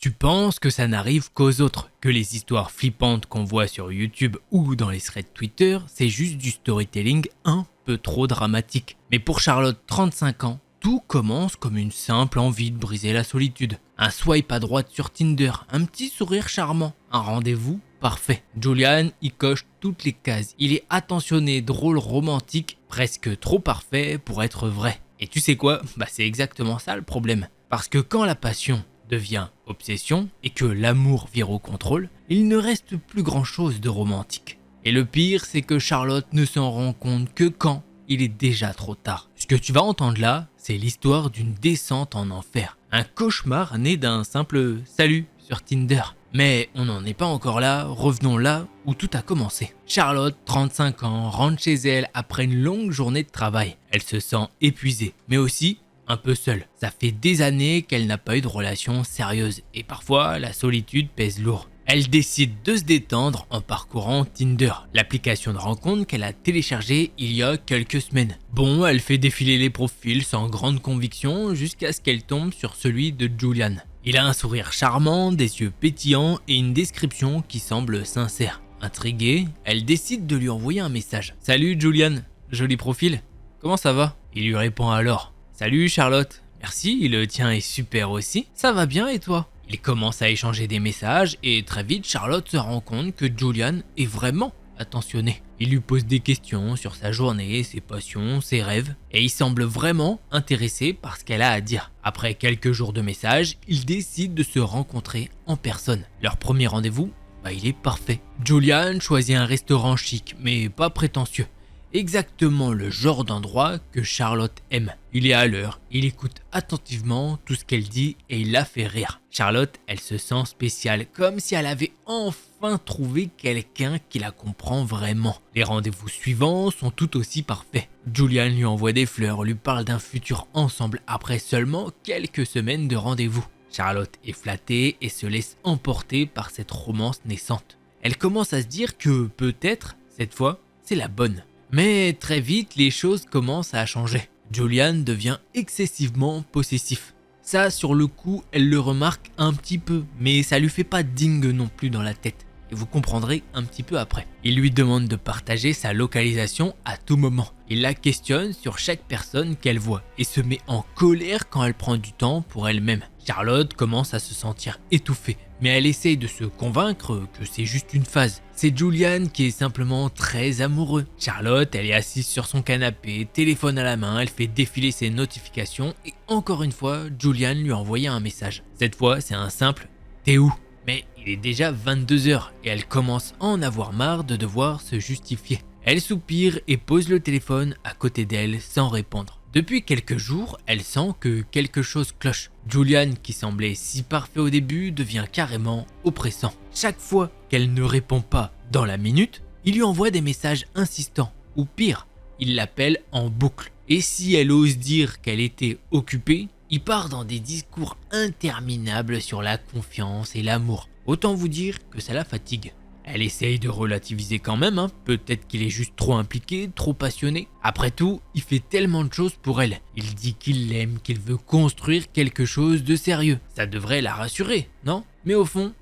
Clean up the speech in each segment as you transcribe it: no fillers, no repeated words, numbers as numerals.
Tu penses que ça n'arrive qu'aux autres, que les histoires flippantes qu'on voit sur YouTube ou dans les threads Twitter, c'est juste du storytelling un peu trop dramatique. Mais pour Charlotte, 35 ans, tout commence comme une simple envie de briser la solitude. Un swipe à droite sur Tinder, un petit sourire charmant, un rendez-vous parfait. Julian y coche toutes les cases. Il est attentionné, drôle, romantique, presque trop parfait pour être vrai. Et tu sais quoi? C'est exactement ça le problème. Parce que quand la passion devient obsession et que l'amour vire au contrôle, il ne reste plus grand chose de romantique. Et le pire, c'est que Charlotte ne s'en rend compte que quand il est déjà trop tard. Ce que tu vas entendre là, c'est l'histoire d'une descente en enfer. Un cauchemar né d'un simple salut sur Tinder. Mais on n'en est pas encore là, revenons là où tout a commencé. Charlotte, 35 ans, rentre chez elle après une longue journée de travail. Elle se sent épuisée, mais aussi un peu seule. Ça fait des années qu'elle n'a pas eu de relation sérieuse et parfois la solitude pèse lourd. Elle décide de se détendre en parcourant Tinder, l'application de rencontre qu'elle a téléchargée il y a quelques semaines. Bon, elle fait défiler les profils sans grande conviction jusqu'à ce qu'elle tombe sur celui de Julian. Il a un sourire charmant, des yeux pétillants et une description qui semble sincère. Intriguée, elle décide de lui envoyer un message. « Salut Julian, joli profil, comment ça va ?» Il lui répond alors. « Salut Charlotte, merci, le tien est super aussi, ça va bien et toi ?» Ils commencent à échanger des messages et très vite Charlotte se rend compte que Julian est vraiment attentionné. Il lui pose des questions sur sa journée, ses passions, ses rêves et il semble vraiment intéressé par ce qu'elle a à dire. Après quelques jours de messages, ils décident de se rencontrer en personne. Leur premier rendez-vous, il est parfait. Julian choisit un restaurant chic mais pas prétentieux. Exactement le genre d'endroit que Charlotte aime. Il est à l'heure, il écoute attentivement tout ce qu'elle dit et il la fait rire. Charlotte, elle se sent spéciale, comme si elle avait enfin trouvé quelqu'un qui la comprend vraiment. Les rendez-vous suivants sont tout aussi parfaits. Julian lui envoie des fleurs, lui parle d'un futur ensemble après seulement quelques semaines de rendez-vous. Charlotte est flattée et se laisse emporter par cette romance naissante. Elle commence à se dire que peut-être, cette fois, c'est la bonne. Mais très vite, les choses commencent à changer. Julian devient excessivement possessif. Ça, sur le coup, elle le remarque un petit peu, mais ça lui fait pas dingue non plus dans la tête. Et vous comprendrez un petit peu après. Il lui demande de partager sa localisation à tout moment. Il la questionne sur chaque personne qu'elle voit et se met en colère quand elle prend du temps pour elle-même. Charlotte commence à se sentir étouffée, mais elle essaye de se convaincre que c'est juste une phase. C'est Julian qui est simplement très amoureux. Charlotte, elle est assise sur son canapé, téléphone à la main, elle fait défiler ses notifications et encore une fois, Julian lui a envoyé un message. Cette fois, c'est un simple « T'es où ?» Mais il est déjà 22h et elle commence à en avoir marre de devoir se justifier. Elle soupire et pose le téléphone à côté d'elle sans répondre. Depuis quelques jours, elle sent que quelque chose cloche. Julian, qui semblait si parfait au début, devient carrément oppressant. Chaque fois qu'elle ne répond pas dans la minute, il lui envoie des messages insistants. Ou pire, il l'appelle en boucle. Et si elle ose dire qu'elle était occupée, il part dans des discours interminables sur la confiance et l'amour. Autant vous dire que ça la fatigue. Elle essaye de relativiser quand même, peut-être qu'il est juste trop impliqué, trop passionné. Après tout, il fait tellement de choses pour elle. Il dit qu'il l'aime, qu'il veut construire quelque chose de sérieux. Ça devrait la rassurer, non? Mais au fond,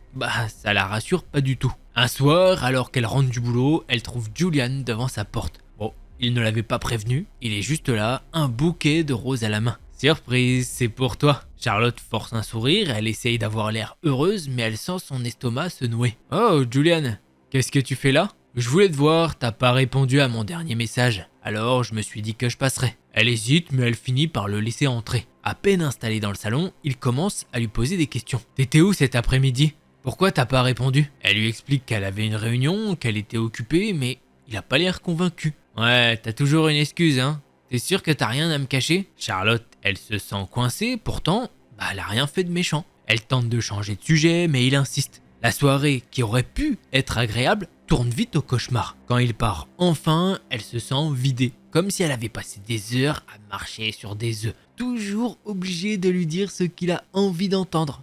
ça la rassure pas du tout. Un soir, alors qu'elle rentre du boulot, elle trouve Julian devant sa porte. Bon, il ne l'avait pas prévenu, il est juste là, un bouquet de roses à la main. Surprise, c'est pour toi. Charlotte force un sourire, elle essaye d'avoir l'air heureuse, mais elle sent son estomac se nouer. Oh, Julian, qu'est-ce que tu fais là? Je voulais te voir, t'as pas répondu à mon dernier message. Alors, je me suis dit que je passerais. Elle hésite, mais elle finit par le laisser entrer. À peine installé dans le salon, il commence à lui poser des questions. T'étais où cet après-midi? Pourquoi t'as pas répondu? Elle lui explique qu'elle avait une réunion, qu'elle était occupée, mais il a pas l'air convaincu. Ouais, t'as toujours une excuse, T'es sûr que t'as rien à me cacher? Charlotte, elle se sent coincée, pourtant, elle a rien fait de méchant. Elle tente de changer de sujet, mais il insiste. La soirée, qui aurait pu être agréable, tourne vite au cauchemar. Quand il part enfin, elle se sent vidée, comme si elle avait passé des heures à marcher sur des œufs, toujours obligée de lui dire ce qu'il a envie d'entendre.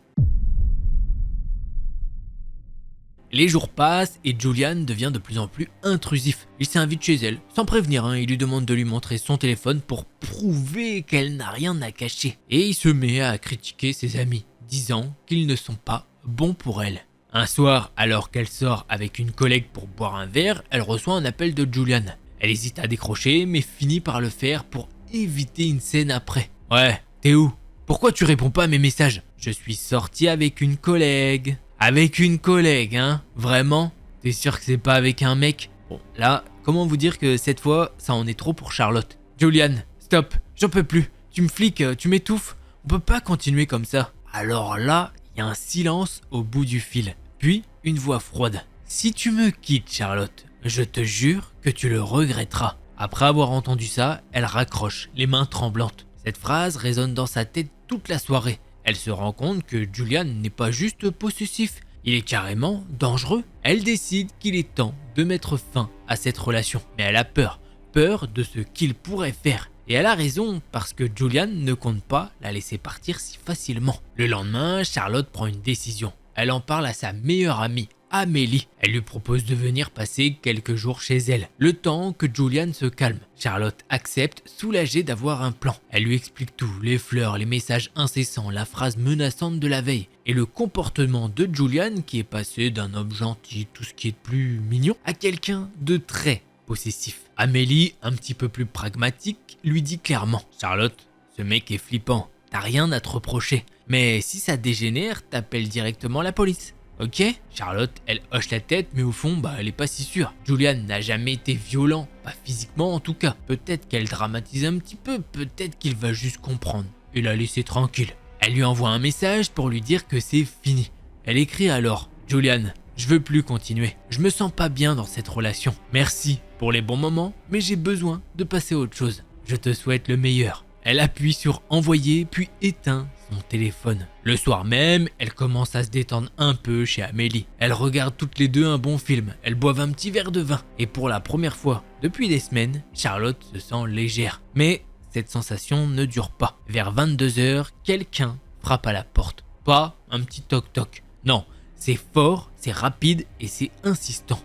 Les jours passent et Julian devient de plus en plus intrusif. Il s'invite chez elle, sans prévenir, il lui demande de lui montrer son téléphone pour prouver qu'elle n'a rien à cacher. Et il se met à critiquer ses amis. disant qu'ils ne sont pas bons pour elle. Un soir, alors qu'elle sort avec une collègue pour boire un verre, elle reçoit un appel de Julian. Elle hésite à décrocher, mais finit par le faire pour éviter une scène après. « Ouais, t'es où? Pourquoi tu réponds pas à mes messages? Je suis sorti avec une collègue. » Avec une collègue, hein? Vraiment? T'es sûr que c'est pas avec un mec? Bon, là, comment vous dire que cette fois, ça en est trop pour Charlotte. Julian, stop, j'en peux plus. Tu me fliques, tu m'étouffes. On peut pas continuer comme ça. Alors là, il y a un silence au bout du fil. Puis, une voix froide. Si tu me quittes, Charlotte, je te jure que tu le regretteras. Après avoir entendu ça, elle raccroche, les mains tremblantes. Cette phrase résonne dans sa tête toute la soirée. Elle se rend compte que Julian n'est pas juste possessif, il est carrément dangereux. Elle décide qu'il est temps de mettre fin à cette relation. Mais elle a peur de ce qu'il pourrait faire. Et elle a raison, parce que Julian ne compte pas la laisser partir si facilement. Le lendemain, Charlotte prend une décision. Elle en parle à sa meilleure amie, Amélie. Elle lui propose de venir passer quelques jours chez elle, le temps que Julian se calme. Charlotte accepte, soulagée d'avoir un plan. Elle lui explique tout, les fleurs, les messages incessants, la phrase menaçante de la veille, et le comportement de Julian qui est passé d'un homme gentil, tout ce qui est de plus mignon, à quelqu'un de très possessif. Amélie, un petit peu plus pragmatique, lui dit clairement « Charlotte, ce mec est flippant, t'as rien à te reprocher. Mais si ça dégénère, t'appelles directement la police. Ok ?» Charlotte, elle hoche la tête, mais au fond, elle est pas si sûre. Julian n'a jamais été violent, pas physiquement en tout cas. Peut-être qu'elle dramatise un petit peu, peut-être qu'il va juste comprendre et la laisser tranquille. Elle lui envoie un message pour lui dire que c'est fini. Elle écrit alors « Julian, je veux plus continuer. Je me sens pas bien dans cette relation. Merci pour les bons moments, mais j'ai besoin de passer à autre chose. Je te souhaite le meilleur. » Elle appuie sur envoyer puis éteint son téléphone. Le soir même, elle commence à se détendre un peu chez Amélie. Elles regardent toutes les deux un bon film. Elles boivent un petit verre de vin. Et pour la première fois depuis des semaines, Charlotte se sent légère. Mais cette sensation ne dure pas. Vers 22h, quelqu'un frappe à la porte. Pas un petit toc-toc. Non, c'est fort, c'est rapide et c'est insistant.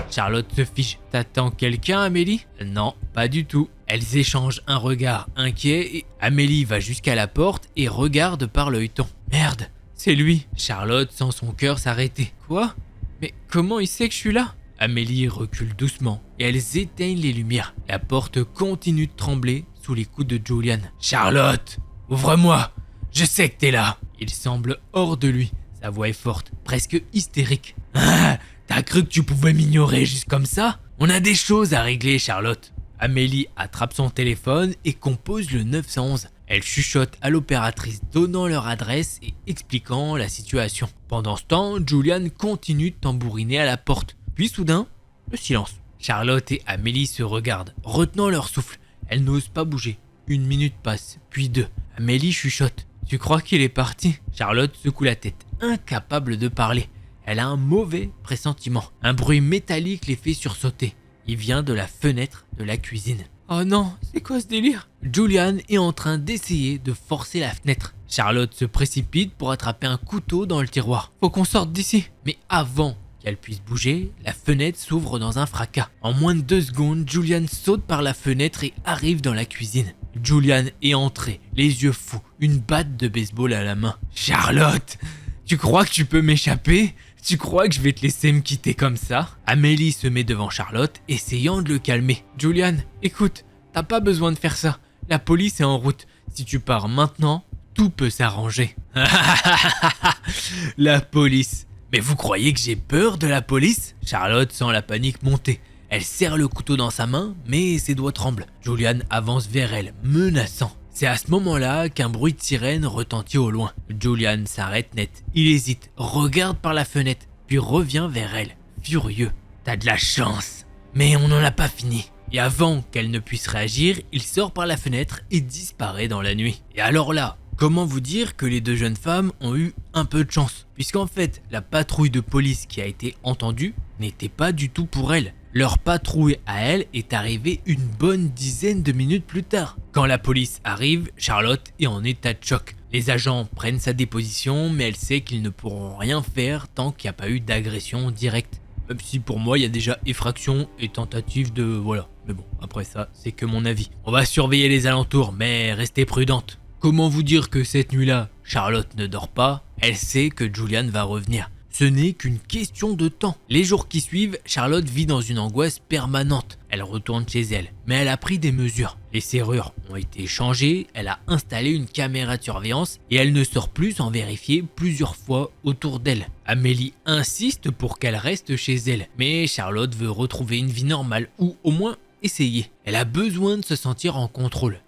Charlotte se fige. « T'attends quelqu'un, Amélie ?» Non, pas du tout. Elles échangent un regard inquiet et Amélie va jusqu'à la porte et regarde par l'œilleton. « Merde, c'est lui !» Charlotte sent son cœur s'arrêter. « Quoi ? Mais comment il sait que je suis là ?» Amélie recule doucement et elles éteignent les lumières. La porte continue de trembler sous les coups de Julian. « Charlotte, ouvre-moi! Je sais que t'es là !» Il semble hors de lui. Sa voix est forte, presque hystérique. « Ah, t'as cru que tu pouvais m'ignorer juste comme ça? On a des choses à régler, Charlotte. » Amélie attrape son téléphone et compose le 911. Elle chuchote à l'opératrice donnant leur adresse et expliquant la situation. Pendant ce temps, Julian continue de tambouriner à la porte. Puis soudain, le silence. Charlotte et Amélie se regardent, retenant leur souffle. Elles n'osent pas bouger. 1 minute passe, puis 2. Amélie chuchote. « Tu crois qu'il est parti ?» Charlotte secoue la tête, incapable de parler. Elle a un mauvais pressentiment. Un bruit métallique les fait sursauter. Il vient de la fenêtre de la cuisine. Oh non, c'est quoi ce délire? Julian est en train d'essayer de forcer la fenêtre. Charlotte se précipite pour attraper un couteau dans le tiroir. Faut qu'on sorte d'ici. Mais avant qu'elle puisse bouger, la fenêtre s'ouvre dans un fracas. En moins de 2 secondes, Julian saute par la fenêtre et arrive dans la cuisine. Julian est entré, les yeux fous, une batte de baseball à la main. « Charlotte, tu crois que tu peux m'échapper ? Tu crois que je vais te laisser me quitter comme ça ?» Amélie se met devant Charlotte, essayant de le calmer. « Julian, écoute, t'as pas besoin de faire ça. La police est en route. Si tu pars maintenant, tout peut s'arranger. » La police. Mais vous croyez que j'ai peur de la police? Charlotte sent la panique monter. Elle serre le couteau dans sa main, mais ses doigts tremblent. Julian avance vers elle, menaçant. C'est à ce moment-là qu'un bruit de sirène retentit au loin. Julian s'arrête net. Il hésite, regarde par la fenêtre, puis revient vers elle, furieux. « T'as de la chance, mais on n'en a pas fini. » Et avant qu'elle ne puisse réagir, il sort par la fenêtre et disparaît dans la nuit. Et alors là, comment vous dire que les 2 jeunes femmes ont eu un peu de chance? Puisqu'en fait, la patrouille de police qui a été entendue n'était pas du tout pour elles. Leur patrouille à elle est arrivée une bonne dizaine de minutes plus tard. Quand la police arrive, Charlotte est en état de choc. Les agents prennent sa déposition, mais elle sait qu'ils ne pourront rien faire tant qu'il n'y a pas eu d'agression directe. Même si pour moi, il y a déjà effraction et tentative de... voilà. Mais bon, après ça, c'est que mon avis. On va surveiller les alentours, mais restez prudente. Comment vous dire que cette nuit-là, Charlotte ne dort pas, elle sait que Julian va revenir. Ce n'est qu'une question de temps. Les jours qui suivent, Charlotte vit dans une angoisse permanente. Elle retourne chez elle, mais elle a pris des mesures. Les serrures ont été changées, elle a installé une caméra de surveillance et elle ne sort plus sans vérifier plusieurs fois autour d'elle. Amélie insiste pour qu'elle reste chez elle, mais Charlotte veut retrouver une vie normale ou au moins essayer. Elle a besoin de se sentir en contrôle.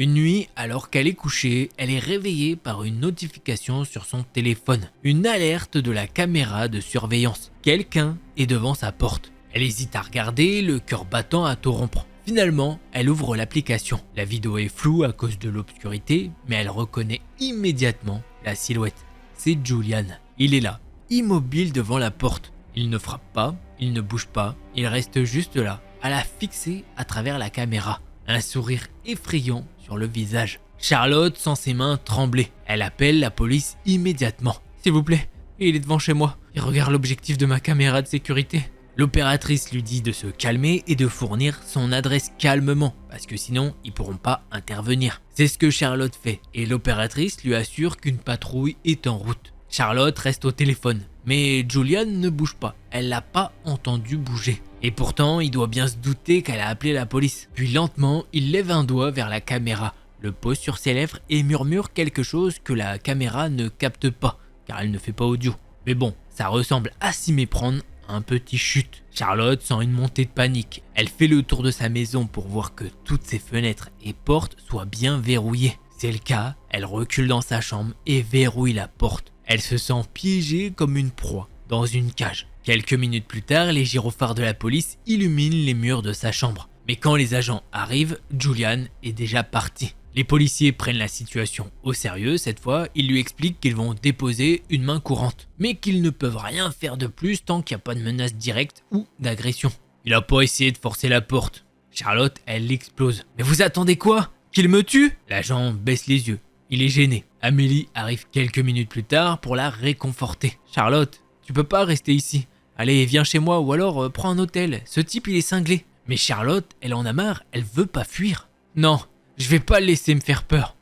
Une nuit, alors qu'elle est couchée, elle est réveillée par une notification sur son téléphone. Une alerte de la caméra de surveillance. Quelqu'un est devant sa porte. Elle hésite à regarder, le cœur battant à tout rompre. Finalement, elle ouvre l'application. La vidéo est floue à cause de l'obscurité, mais elle reconnaît immédiatement la silhouette. C'est Julian. Il est là, immobile devant la porte. Il ne frappe pas, il ne bouge pas, il reste juste là, à la fixer à travers la caméra. Un sourire effrayant sur le visage. Charlotte sent ses mains trembler. Elle appelle la police immédiatement. S'il vous plaît, il est devant chez moi. Il regarde l'objectif de ma caméra de sécurité. L'opératrice lui dit de se calmer et de fournir son adresse calmement, parce que sinon ils pourront pas intervenir. C'est ce que Charlotte fait, et l'opératrice lui assure qu'une patrouille est en route. Charlotte reste au téléphone, mais Julian ne bouge pas. Elle l'a pas entendu bouger. Et pourtant, il doit bien se douter qu'elle a appelé la police. Puis lentement, il lève un doigt vers la caméra, le pose sur ses lèvres et murmure quelque chose que la caméra ne capte pas, car elle ne fait pas audio. Mais bon, ça ressemble à s'y méprendre à un petit chute. Charlotte sent une montée de panique. Elle fait le tour de sa maison pour voir que toutes ses fenêtres et portes soient bien verrouillées. C'est le cas, elle recule dans sa chambre et verrouille la porte. Elle se sent piégée comme une proie dans une cage. Quelques minutes plus tard, les gyrophares de la police illuminent les murs de sa chambre. Mais quand les agents arrivent, Julian est déjà parti. Les policiers prennent la situation au sérieux. Cette fois, ils lui expliquent qu'ils vont déposer une main courante, mais qu'ils ne peuvent rien faire de plus tant qu'il n'y a pas de menace directe ou d'agression. Il a pas essayé de forcer la porte. Charlotte, elle explose. Mais vous attendez quoi? Qu'il me tue? L'agent baisse les yeux. Il est gêné. Amélie arrive quelques minutes plus tard pour la réconforter. Charlotte, tu peux pas rester ici. Allez, viens chez moi ou alors prends un hôtel. Ce type, il est cinglé. Mais Charlotte, elle en a marre, elle veut pas fuir. Non, je vais pas le laisser me faire peur.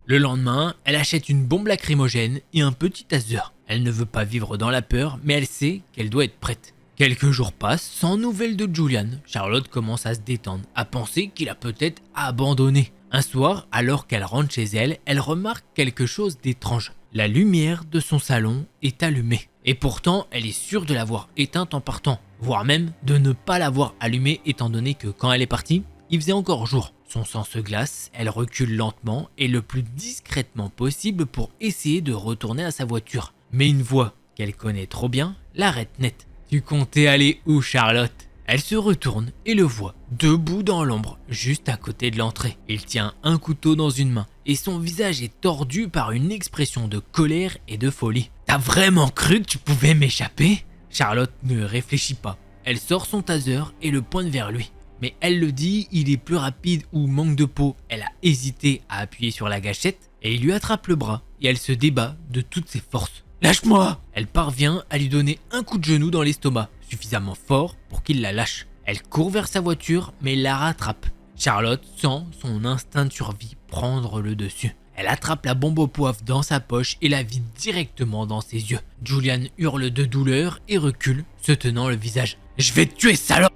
Le lendemain, elle achète une bombe lacrymogène et un petit taser. Elle ne veut pas vivre dans la peur, mais elle sait qu'elle doit être prête. Quelques jours passent sans nouvelles de Julian. Charlotte commence à se détendre, à penser qu'il a peut-être abandonné. Un soir, alors qu'elle rentre chez elle, elle remarque quelque chose d'étrange. La lumière de son salon est allumée. Et pourtant, elle est sûre de l'avoir éteinte en partant, voire même de ne pas l'avoir allumée étant donné que quand elle est partie, il faisait encore jour. Son sang se glace, elle recule lentement et le plus discrètement possible pour essayer de retourner à sa voiture. Mais une voix qu'elle connaît trop bien l'arrête net. « Tu comptais aller où, Charlotte ?» Elle se retourne et le voit, debout dans l'ombre, juste à côté de l'entrée. Il tient un couteau dans une main et son visage est tordu par une expression de colère et de folie. « T'as vraiment cru que tu pouvais m'échapper ?» Charlotte ne réfléchit pas. Elle sort son taser et le pointe vers lui. Mais elle le dit, il est plus rapide ou manque de peau. Elle a hésité à appuyer sur la gâchette et il lui attrape le bras et elle se débat de toutes ses forces. « Lâche-moi !» Elle parvient à lui donner un coup de genou dans l'estomac, suffisamment fort pour qu'il la lâche. Elle court vers sa voiture mais la rattrape. Charlotte sent son instinct de survie prendre le dessus. Elle attrape la bombe au poivre dans sa poche et la vide directement dans ses yeux. Julian hurle de douleur et recule, se tenant le visage. « Je vais te tuer, salope !»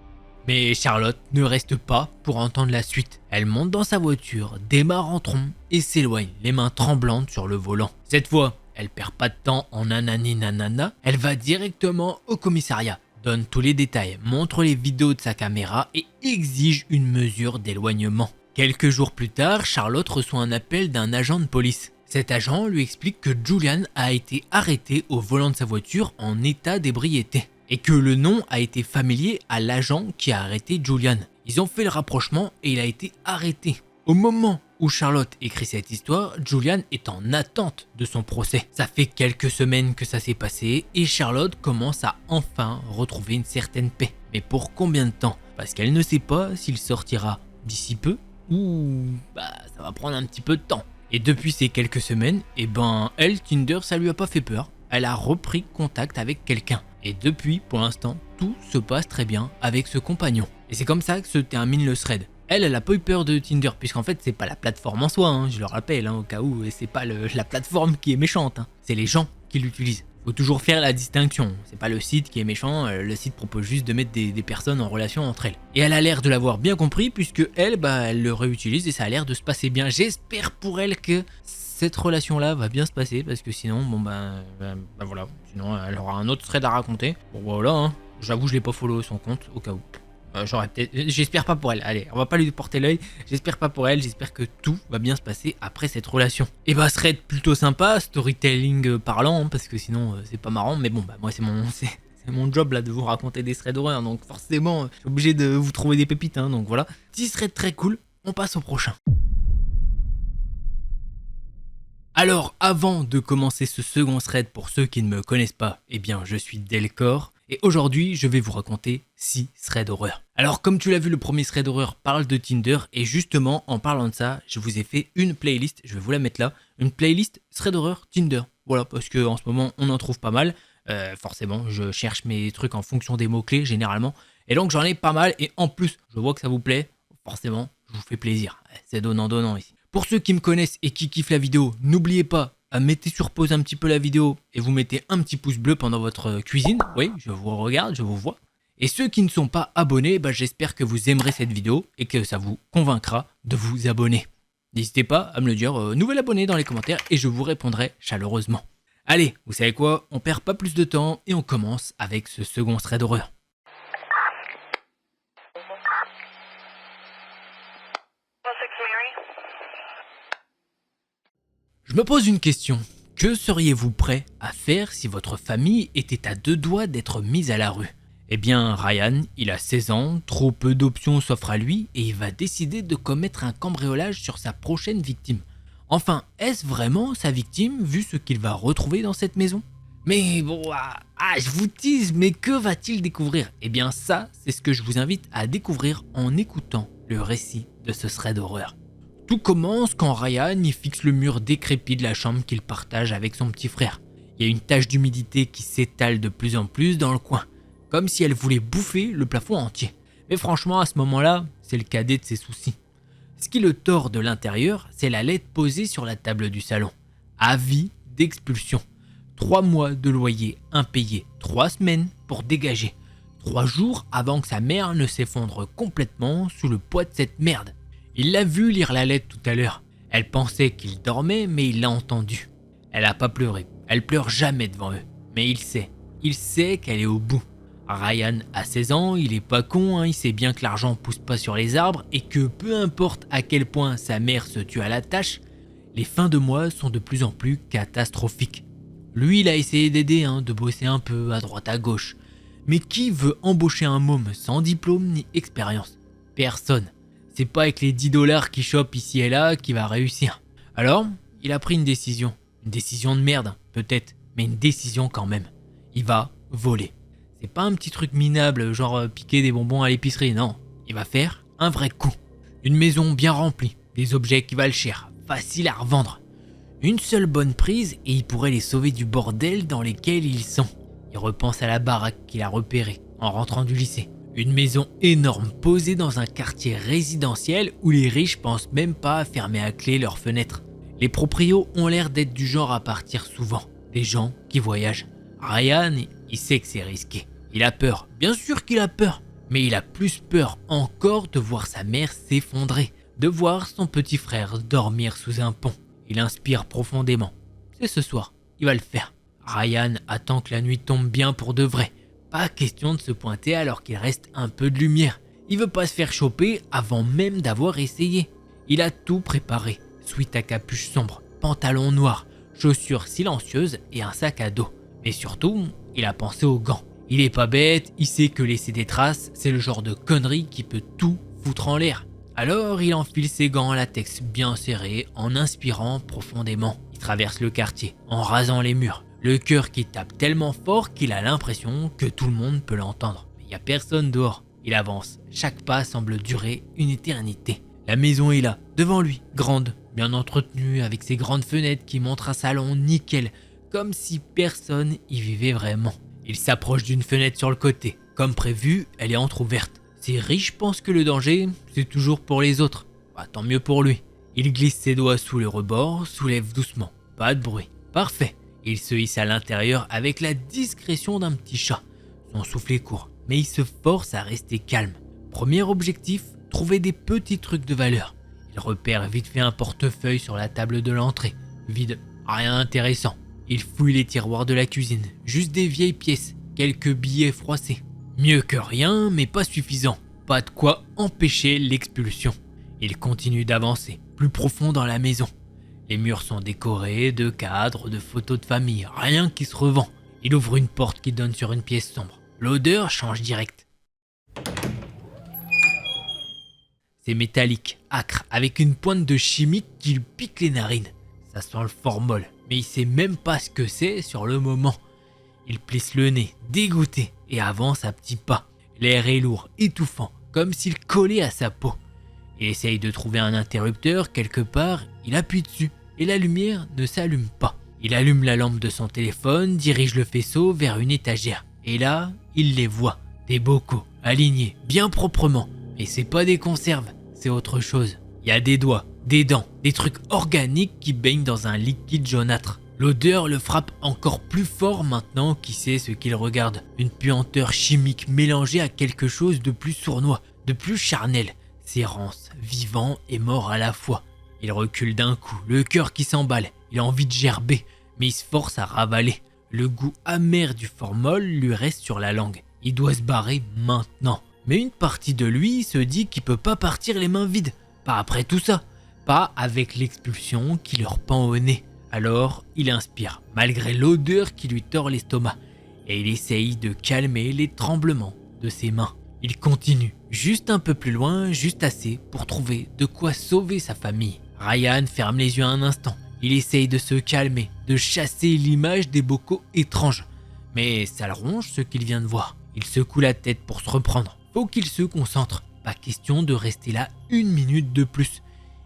Mais Charlotte ne reste pas pour entendre la suite. Elle monte dans sa voiture, démarre en trombe et s'éloigne, les mains tremblantes sur le volant. Cette fois, elle perd pas de temps en nanani nanana, elle va directement au commissariat, donne tous les détails, montre les vidéos de sa caméra et exige une mesure d'éloignement. Quelques jours plus tard, Charlotte reçoit un appel d'un agent de police. Cet agent lui explique que Julian a été arrêté au volant de sa voiture en état d'ébriété et que le nom a été familier à l'agent qui a arrêté Julian. Ils ont fait le rapprochement et il a été arrêté. Au moment où Charlotte écrit cette histoire, Julian est en attente de son procès. Ça fait quelques semaines que ça s'est passé et Charlotte commence à enfin retrouver une certaine paix. Mais pour combien de temps? Parce qu'elle ne sait pas s'il sortira d'ici peu ou ça va prendre un petit peu de temps. Et depuis ces quelques semaines, elle, Tinder, ça lui a pas fait peur. elle a repris contact avec quelqu'un. Et depuis, pour l'instant, tout se passe très bien avec ce compagnon. Et c'est comme ça que se termine le thread. Elle a pas eu peur de Tinder, puisqu'en fait, c'est pas la plateforme en soi, hein, je le rappelle, hein, au cas où, et c'est pas la plateforme qui est méchante, hein, c'est les gens qui l'utilisent. Faut toujours faire la distinction, c'est pas le site qui est méchant, le site propose juste de mettre des personnes en relation entre elles. Et elle a l'air de l'avoir bien compris, puisque elle le réutilise et ça a l'air de se passer bien. J'espère pour elle que cette relation-là va bien se passer, parce que sinon, voilà, sinon elle aura un autre thread à raconter. Bon voilà, hein. J'avoue je l'ai pas follow son compte, au cas où. J'aurais peut-être, j'espère pas pour elle, allez, on va pas lui porter l'œil, j'espère pas pour elle, j'espère que tout va bien se passer après cette relation. Et thread plutôt sympa, storytelling parlant, hein, parce que sinon c'est pas marrant, mais bon, moi c'est mon job là de vous raconter des threads d'horreur, donc forcément je suis obligé de vous trouver des pépites, hein, donc voilà. Petit thread très cool, on passe au prochain. Alors, avant de commencer ce second thread, pour ceux qui ne me connaissent pas, eh bien, je suis Delcor, et aujourd'hui, je vais vous raconter 6 threads d'horreur. Alors, comme tu l'as vu, le premier thread d'horreur parle de Tinder, et justement, en parlant de ça, je vous ai fait une playlist, je vais vous la mettre là, une playlist thread d'horreur Tinder. Voilà, parce que en ce moment, on en trouve pas mal. Forcément, je cherche mes trucs en fonction des mots-clés, généralement, et donc j'en ai pas mal, et en plus, je vois que ça vous plaît, forcément, je vous fais plaisir. C'est donnant-donnant ici. Pour ceux qui me connaissent et qui kiffent la vidéo, n'oubliez pas à mettre sur pause un petit peu la vidéo et vous mettez un petit pouce bleu pendant votre cuisine. Oui, je vous regarde, je vous vois. Et ceux qui ne sont pas abonnés, j'espère que vous aimerez cette vidéo et que ça vous convaincra de vous abonner. N'hésitez pas à me le dire, nouvel abonné dans les commentaires et je vous répondrai chaleureusement. Allez, vous savez quoi, on perd pas plus de temps et on commence avec ce second thread d'horreur. Je me pose une question. Que seriez-vous prêt à faire si votre famille était à 2 doigts d'être mise à la rue? Eh bien, Ryan, il a 16 ans, trop peu d'options s'offrent à lui et il va décider de commettre un cambriolage sur sa prochaine victime. Enfin, est-ce vraiment sa victime vu ce qu'il va retrouver dans cette maison? Mais bon, je vous tease, mais que va-t-il découvrir? Eh bien ça, c'est ce que je vous invite à découvrir en écoutant le récit de ce thread d'horreur. Tout commence quand Ryan y fixe le mur décrépit de la chambre qu'il partage avec son petit frère. Il y a une tache d'humidité qui s'étale de plus en plus dans le coin, comme si elle voulait bouffer le plafond entier. Mais franchement, à ce moment-là, c'est le cadet de ses soucis. Ce qui le tord de l'intérieur, c'est la lettre posée sur la table du salon. Avis d'expulsion. 3 mois de loyer impayé, 3 semaines pour dégager. 3 jours avant que sa mère ne s'effondre complètement sous le poids de cette merde. Il l'a vu lire la lettre tout à l'heure. Elle pensait qu'il dormait, mais il l'a entendu. Elle a pas pleuré. Elle pleure jamais devant eux. Mais il sait qu'elle est au bout. Ryan a 16 ans, il est pas con, hein, il sait bien que l'argent pousse pas sur les arbres et que peu importe à quel point sa mère se tue à la tâche, les fins de mois sont de plus en plus catastrophiques. Lui, il a essayé d'aider, de bosser un peu à droite à gauche. Mais qui veut embaucher un môme sans diplôme ni expérience? Personne. C'est pas avec les 10 $ qu'il chope ici et là qu'il va réussir. Alors, il a pris une décision. Une décision de merde, peut-être, mais une décision quand même. Il va voler. C'est pas un petit truc minable, genre piquer des bonbons à l'épicerie, non. Il va faire un vrai coup. Une maison bien remplie, des objets qui valent cher, faciles à revendre. Une seule bonne prise et il pourrait les sauver du bordel dans lequel ils sont. Il repense à la baraque qu'il a repérée en rentrant du lycée. Une maison énorme posée dans un quartier résidentiel où les riches pensent même pas à fermer à clé leurs fenêtres. Les proprios ont l'air d'être du genre à partir souvent. Des gens qui voyagent. Ryan, il sait que c'est risqué. Il a peur. Bien sûr qu'il a peur. Mais il a plus peur encore de voir sa mère s'effondrer. De voir son petit frère dormir sous un pont. Il inspire profondément. C'est ce soir. Il va le faire. Ryan attend que la nuit tombe bien pour de vrai. Pas question de se pointer alors qu'il reste un peu de lumière. Il veut pas se faire choper avant même d'avoir essayé. Il a tout préparé. Sweat à capuche sombre, pantalon noir, chaussures silencieuses et un sac à dos. Mais surtout, il a pensé aux gants. Il est pas bête, il sait que laisser des traces, c'est le genre de connerie qui peut tout foutre en l'air. Alors il enfile ses gants en latex bien serrés en inspirant profondément. Il traverse le quartier en rasant les murs. Le cœur qui tape tellement fort qu'il a l'impression que tout le monde peut l'entendre. Mais il n'y a personne dehors. Il avance. Chaque pas semble durer une éternité. La maison est là, devant lui, grande, bien entretenue, avec ses grandes fenêtres qui montrent un salon nickel, comme si personne y vivait vraiment. Il s'approche d'une fenêtre sur le côté. Comme prévu, elle est entrouverte. Ces riches pensent que le danger, c'est toujours pour les autres. Bah, tant mieux pour lui. Il glisse ses doigts sous le rebord, soulève doucement. Pas de bruit. Parfait. Il se hisse à l'intérieur avec la discrétion d'un petit chat. Son souffle est court, mais il se force à rester calme. Premier objectif, trouver des petits trucs de valeur. Il repère vite fait un portefeuille sur la table de l'entrée. Vide, rien d'intéressant. Il fouille les tiroirs de la cuisine, juste des vieilles pièces, quelques billets froissés. Mieux que rien, mais pas suffisant. Pas de quoi empêcher l'expulsion. Il continue d'avancer, plus profond dans la maison. Les murs sont décorés de cadres, de photos de famille, rien qui se revend. Il ouvre une porte qui donne sur une pièce sombre. L'odeur change direct. C'est métallique, âcre, avec une pointe de chimique qui lui pique les narines. Ça sent le formol, mais il sait même pas ce que c'est sur le moment. Il plisse le nez, dégoûté, et avance à petits pas. L'air est lourd, étouffant, comme s'il collait à sa peau. Il essaye de trouver un interrupteur quelque part, il appuie dessus, et la lumière ne s'allume pas. Il allume la lampe de son téléphone, dirige le faisceau vers une étagère. Et là, il les voit, des bocaux, alignés, bien proprement. Mais c'est pas des conserves, c'est autre chose. Il y a des doigts, des dents, des trucs organiques qui baignent dans un liquide jaunâtre. L'odeur le frappe encore plus fort maintenant qu'il sait ce qu'il regarde. Une puanteur chimique mélangée à quelque chose de plus sournois, de plus charnel. C'est rance, vivant et mort à la fois. Il recule d'un coup, le cœur qui s'emballe. Il a envie de gerber, mais il se force à ravaler. Le goût amer du formol lui reste sur la langue. Il doit se barrer maintenant. Mais une partie de lui se dit qu'il peut pas partir les mains vides. Pas après tout ça. Pas avec l'expulsion qui leur pend au nez. Alors, il inspire, malgré l'odeur qui lui tord l'estomac. Et il essaye de calmer les tremblements de ses mains. Il continue, juste un peu plus loin, juste assez pour trouver de quoi sauver sa famille. Ryan ferme les yeux un instant. Il essaye de se calmer, de chasser l'image des bocaux étranges. Mais ça le ronge ce qu'il vient de voir. Il secoue la tête pour se reprendre. Faut qu'il se concentre. Pas question de rester là une minute de plus.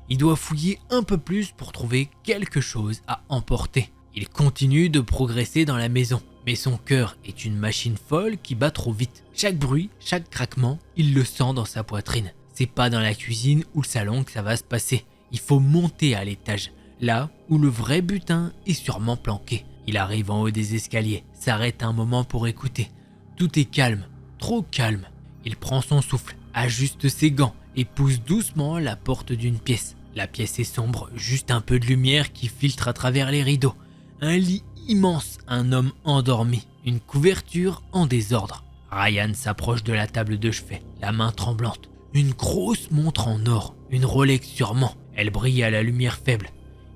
Il doit fouiller un peu plus pour trouver quelque chose à emporter. Il continue de progresser dans la maison. Mais son cœur est une machine folle qui bat trop vite. Chaque bruit, chaque craquement, il le sent dans sa poitrine. C'est pas dans la cuisine ou le salon que ça va se passer. Il faut monter à l'étage. Là où le vrai butin est sûrement planqué. Il arrive en haut des escaliers, s'arrête un moment pour écouter. Tout est calme, trop calme. Il prend son souffle, ajuste ses gants et pousse doucement la porte d'une pièce. La pièce est sombre, juste un peu de lumière qui filtre à travers les rideaux. Un lit immense, un homme endormi, une couverture en désordre. Ryan s'approche de la table de chevet, la main tremblante. Une grosse montre en or, une Rolex sûrement. Elle brille à la lumière faible.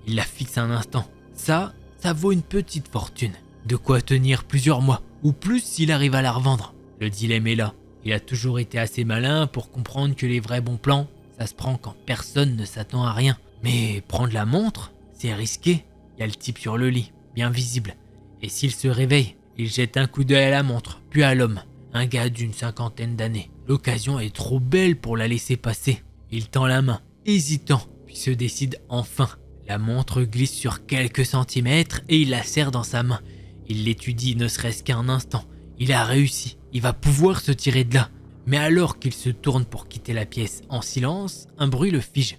Il la fixe un instant. Ça vaut une petite fortune. De quoi tenir plusieurs mois, ou plus s'il arrive à la revendre. Le dilemme est là. Il a toujours été assez malin pour comprendre que les vrais bons plans, ça se prend quand personne ne s'attend à rien. Mais prendre la montre, c'est risqué. Il y a le type sur le lit, bien visible. Et s'il se réveille, il jette un coup d'œil à la montre, puis à l'homme. Un gars d'une 50aine d'années. L'occasion est trop belle pour la laisser passer. Il tend la main, hésitant, puis se décide enfin. La montre glisse sur quelques centimètres et il la serre dans sa main. Il l'étudie ne serait-ce qu'un instant. Il a réussi, il va pouvoir se tirer de là. Mais alors qu'il se tourne pour quitter la pièce en silence, un bruit le fige.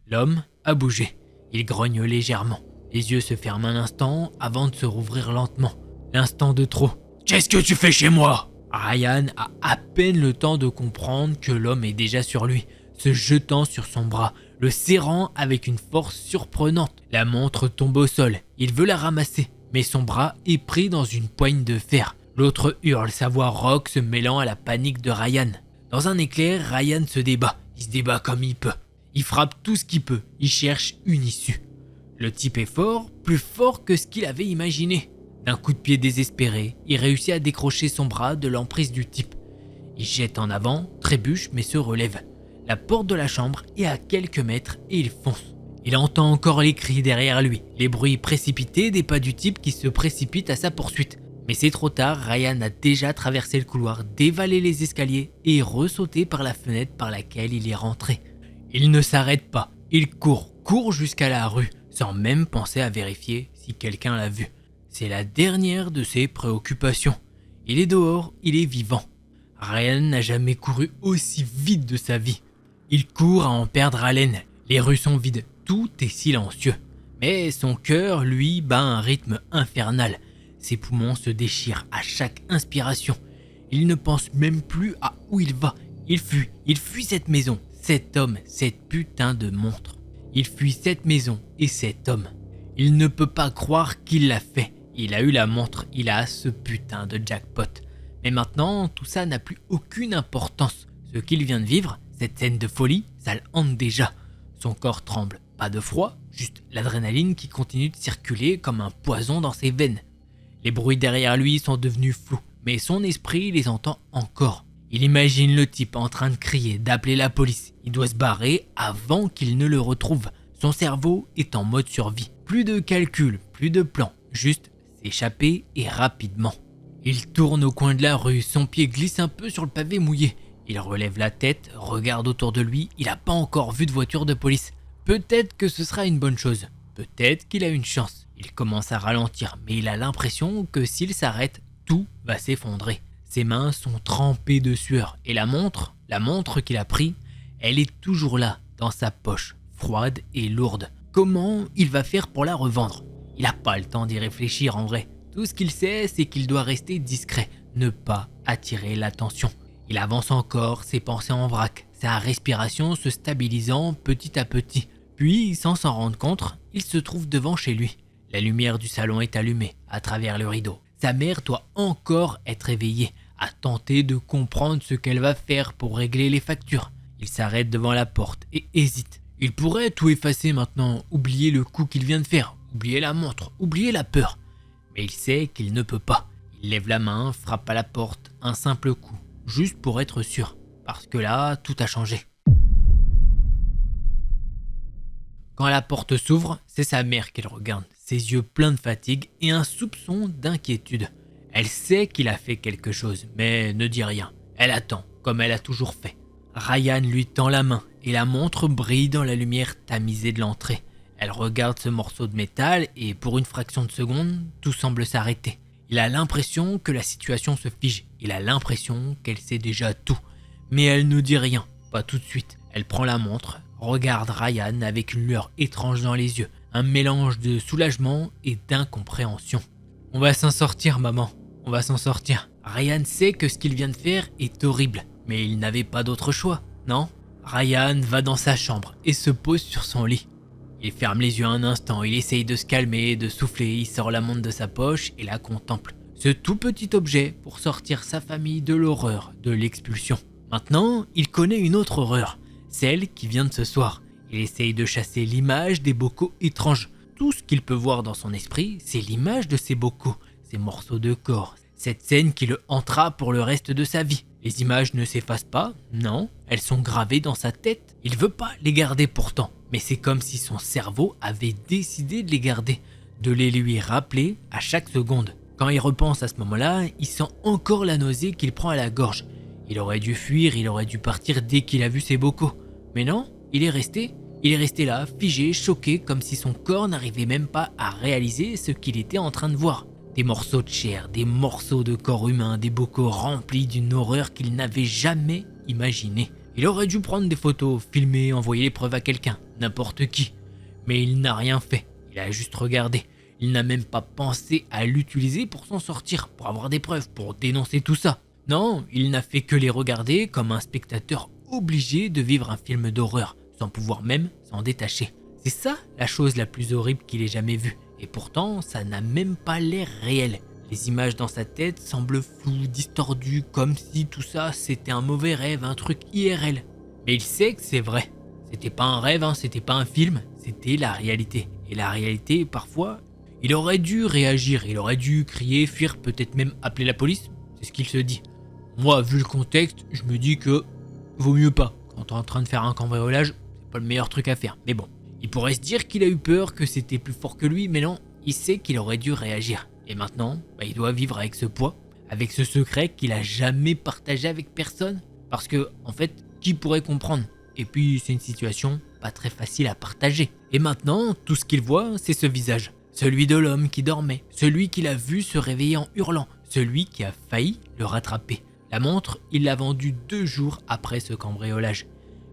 L'homme a bougé. Il grogne légèrement. Les yeux se ferment un instant avant de se rouvrir lentement. L'instant de trop. « Qu'est-ce que tu fais chez moi ?» Ryan a à peine le temps de comprendre que l'homme est déjà sur lui, se jetant sur son bras, le serrant avec une force surprenante. La montre tombe au sol. Il veut la ramasser, mais son bras est pris dans une poigne de fer. L'autre hurle, sa voix rauque se mêlant à la panique de Ryan. Dans un éclair, Ryan se débat. Il se débat comme il peut. Il frappe tout ce qu'il peut. Il cherche une issue. Le type est fort, plus fort que ce qu'il avait imaginé. D'un coup de pied désespéré, il réussit à décrocher son bras de l'emprise du type. Il jette en avant, trébuche mais se relève. La porte de la chambre est à quelques mètres et il fonce. Il entend encore les cris derrière lui, les bruits précipités des pas du type qui se précipite à sa poursuite. Mais c'est trop tard, Ryan a déjà traversé le couloir, dévalé les escaliers et ressauté par la fenêtre par laquelle il est rentré. Il ne s'arrête pas, Il court jusqu'à la rue, sans même penser à vérifier si quelqu'un l'a vu. C'est la dernière de ses préoccupations. Il est dehors, il est vivant. Ryan n'a jamais couru aussi vite de sa vie. Il court à en perdre haleine. Les rues sont vides, tout est silencieux. Mais son cœur, lui, bat un rythme infernal. Ses poumons se déchirent à chaque inspiration. Il ne pense même plus à où il va. Il fuit cette maison, cet homme, cette putain de montre. Il fuit cette maison et cet homme. Il ne peut pas croire qu'il l'a fait. Il a eu la montre, il a ce putain de jackpot. Mais maintenant, tout ça n'a plus aucune importance. Ce qu'il vient de vivre, cette scène de folie, ça le hante déjà. Son corps tremble, pas de froid, juste l'adrénaline qui continue de circuler comme un poison dans ses veines. Les bruits derrière lui sont devenus flous, mais son esprit les entend encore. Il imagine le type en train de crier, d'appeler la police. Il doit se barrer avant qu'il ne le retrouve. Son cerveau est en mode survie. Plus de calcul, plus de plan, juste s'échapper et rapidement. Il tourne au coin de la rue, son pied glisse un peu sur le pavé mouillé. Il relève la tête, regarde autour de lui, il n'a pas encore vu de voiture de police. Peut-être que ce sera une bonne chose, peut-être qu'il a une chance. Il commence à ralentir, mais il a l'impression que s'il s'arrête, tout va s'effondrer. Ses mains sont trempées de sueur et la montre qu'il a prise, elle est toujours là, dans sa poche, froide et lourde. Comment il va faire pour la revendre? Il n'a pas le temps d'y réfléchir en vrai. Tout ce qu'il sait, c'est qu'il doit rester discret, ne pas attirer l'attention. Il avance encore, ses pensées en vrac, sa respiration se stabilisant petit à petit. Puis, sans s'en rendre compte, il se trouve devant chez lui. La lumière du salon est allumée, à travers le rideau. Sa mère doit encore être éveillée, à tenter de comprendre ce qu'elle va faire pour régler les factures. Il s'arrête devant la porte et hésite. Il pourrait tout effacer maintenant, oublier le coup qu'il vient de faire, oublier la montre, oublier la peur. Mais il sait qu'il ne peut pas. Il lève la main, frappe à la porte, un simple coup, juste pour être sûr, parce que là, tout a changé. Quand la porte s'ouvre, c'est sa mère qu'il regarde, ses yeux pleins de fatigue et un soupçon d'inquiétude. Elle sait qu'il a fait quelque chose, mais ne dit rien. Elle attend, comme elle a toujours fait. Ryan lui tend la main et la montre brille dans la lumière tamisée de l'entrée. Elle regarde ce morceau de métal et pour une fraction de seconde, tout semble s'arrêter. Il a l'impression que la situation se fige. Il a l'impression qu'elle sait déjà tout. Mais elle ne dit rien, pas tout de suite. Elle prend la montre, regarde Ryan avec une lueur étrange dans les yeux. Un mélange de soulagement et d'incompréhension. On va s'en sortir, maman. On va s'en sortir. Ryan sait que ce qu'il vient de faire est horrible. Mais il n'avait pas d'autre choix, non? Ryan va dans sa chambre et se pose sur son lit. Il ferme les yeux un instant, il essaye de se calmer, de souffler, il sort la montre de sa poche et la contemple. Ce tout petit objet pour sortir sa famille de l'horreur, de l'expulsion. Maintenant, il connaît une autre horreur, celle qui vient de ce soir. Il essaye de chasser l'image des bocaux étranges. Tout ce qu'il peut voir dans son esprit, c'est l'image de ces bocaux, ces morceaux de corps, cette scène qui le hantera pour le reste de sa vie. Les images ne s'effacent pas, non, elles sont gravées dans sa tête. Il veut pas les garder pourtant, mais c'est comme si son cerveau avait décidé de les garder, de les lui rappeler à chaque seconde. Quand il repense à ce moment-là, il sent encore la nausée qu'il prend à la gorge. Il aurait dû fuir, il aurait dû partir dès qu'il a vu ses bocaux. Mais non, il est resté là, figé, choqué, comme si son corps n'arrivait même pas à réaliser ce qu'il était en train de voir. Des morceaux de chair, des morceaux de corps humain, des bocaux remplis d'une horreur qu'il n'avait jamais imaginée. Il aurait dû prendre des photos, filmer, envoyer les preuves à quelqu'un, n'importe qui. Mais il n'a rien fait, il a juste regardé. Il n'a même pas pensé à l'utiliser pour s'en sortir, pour avoir des preuves, pour dénoncer tout ça. Non, il n'a fait que les regarder comme un spectateur obligé de vivre un film d'horreur, sans pouvoir même s'en détacher. C'est ça la chose la plus horrible qu'il ait jamais vue. Et pourtant, ça n'a même pas l'air réel. Les images dans sa tête semblent floues, distordues, comme si tout ça c'était un mauvais rêve, un truc IRL. Mais il sait que c'est vrai. C'était pas un rêve, c'était pas un film, c'était la réalité. Et la réalité, parfois, il aurait dû réagir, il aurait dû crier, fuir, peut-être même appeler la police. C'est ce qu'il se dit. Moi, vu le contexte, je me dis que vaut mieux pas. Quand t'es en train de faire un cambriolage, c'est pas le meilleur truc à faire. Mais bon. Il pourrait se dire qu'il a eu peur, que c'était plus fort que lui, mais non, il sait qu'il aurait dû réagir. Et maintenant, il doit vivre avec ce poids, avec ce secret qu'il a jamais partagé avec personne. Parce que, en fait, qui pourrait comprendre? et puis c'est une situation pas très facile à partager. Et maintenant, tout ce qu'il voit, c'est ce visage. Celui de l'homme qui dormait, celui qu'il a vu se réveiller en hurlant, celui qui a failli le rattraper. La montre, il l'a vendue 2 jours après ce cambriolage.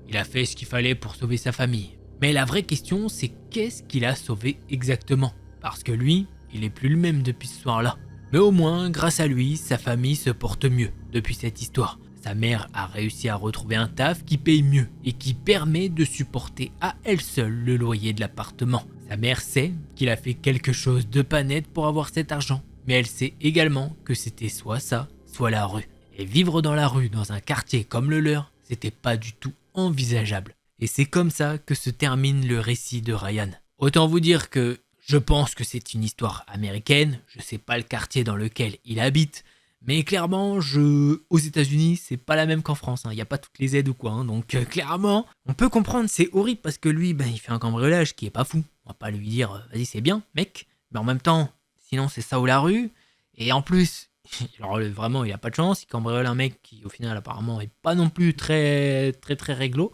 Il a fait ce qu'il fallait pour sauver sa famille. Mais la vraie question, c'est qu'est-ce qu'il a sauvé exactement? Parce que lui, il est plus le même depuis ce soir-là. Mais au moins, grâce à lui, sa famille se porte mieux depuis cette histoire. Sa mère a réussi à retrouver un taf qui paye mieux et qui permet de supporter à elle seule le loyer de l'appartement. Sa mère sait qu'il a fait quelque chose de pas net pour avoir cet argent, mais elle sait également que c'était soit ça, soit la rue. Et vivre dans la rue, dans un quartier comme le leur, c'était pas du tout envisageable. Et c'est comme ça que se termine le récit de Ryan. Autant vous dire que je pense que c'est une histoire américaine, je sais pas le quartier dans lequel il habite, mais clairement, aux États-Unis, c'est pas la même qu'en France. Il n'y a pas toutes les aides ou quoi. Donc clairement, on peut comprendre, c'est horrible parce que lui, il fait un cambriolage qui est pas fou. On va pas lui dire, vas-y, c'est bien, mec. Mais en même temps, sinon c'est ça ou la rue. Et en plus, alors vraiment, il a pas de chance. Il cambriole un mec qui, au final, apparemment, est pas non plus très réglo.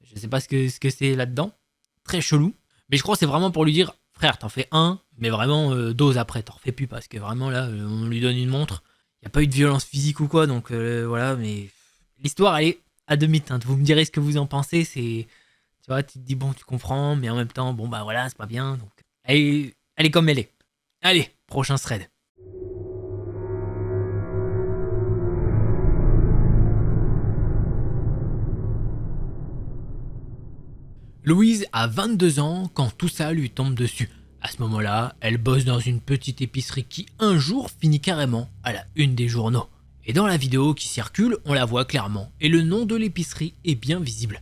Je sais pas ce que c'est là-dedans. Très chelou. Mais je crois que c'est vraiment pour lui dire, frère, t'en fais un, mais vraiment dose après, t'en refais plus parce que vraiment là, on lui donne une montre. Il n'y a pas eu de violence physique ou quoi, donc voilà, mais l'histoire, elle est à demi-teinte. Vous me direz ce que vous en pensez, tu vois, tu te dis, bon, tu comprends, mais en même temps, bon, voilà, c'est pas bien, donc elle est comme elle est. Allez, prochain thread. Louise a 22 ans quand tout ça lui tombe dessus. À ce moment-là, elle bosse dans une petite épicerie qui un jour finit carrément à la une des journaux. Et dans la vidéo qui circule, on la voit clairement et le nom de l'épicerie est bien visible.